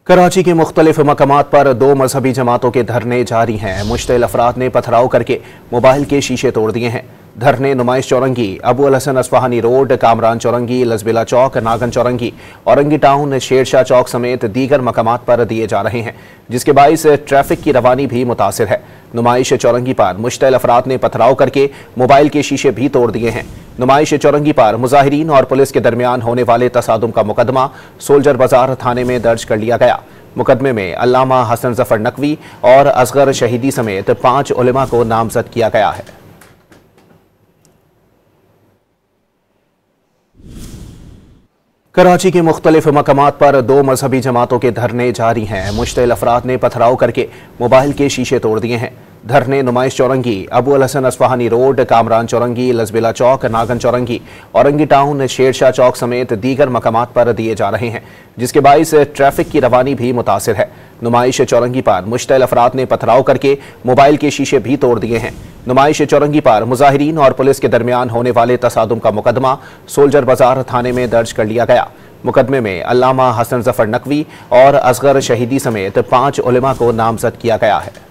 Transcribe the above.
कराची के मुख्तलिफ मकामात पर दो मजहबी जमातों के धरने जारी हैं। मुश्तिल अफराद ने पथराव करके मोबाइल के शीशे तोड़ दिए हैं। धरने नुमाइश चौरंगी, अबू अल हसन अस्फहानी रोड, कामरान चौरंगी, लजबिला चौक, नागन चौरंगी, औरंगी टाउन, शेरशाह चौक समेत दीगर मकामात पर दिए जा रहे हैं, जिसके बाइस ट्रैफिक की रवानी भी मुतासिर है। नुमाइश चौरंगी पर मुश्तिल अफराद ने पथराव करके मोबाइल के शीशे भी तोड़ दिए हैं। नुमाइश चौरंगी पर मुजाहिरीन और पुलिस के दरमियान होने वाले तसादुम का मुकदमा सोल्जर बाजार थाने में दर्ज कर लिया गया। मुकदमे में अल्लामा हसन जफर नकवी और असगर शहीदी समेत 5 उलेमा को नामजद किया गया है। कराची के मुख्तलिफ मकामात पर दो मजहबी जमातों के धरने जारी हैं। मुश्तिल अफराद ने पथराव करके मोबाइल के शीशे तोड़ दिए हैं। धरने नुमाइश चौरंगी, अबू अल हसन अस्फहानी रोड, कामरान चौरंगी, लजबिला चौक, नागन चौरंगी, औरंगी टाउन, शेरशाह चौक समेत दीगर मकामात पर दिए जा रहे हैं, जिसके बाइस ट्रैफिक की रवानी भी मुतासिर है। नुमाइश चौरंगी पर मुश्तिल अफराद ने पथराव करके मोबाइल के शीशे भी तोड़ दिए हैं। नुमाइश चौरंगी पर मुजाहिरीन और पुलिस के दरमियान होने वाले तसादुम का मुकदमा सोल्जर बाजार थाने में दर्ज कर लिया गया। मुकदमे में अल्लामा हसन जफर नकवी और असगर शहीदी समेत 5 उलेमा को नामजद किया गया है।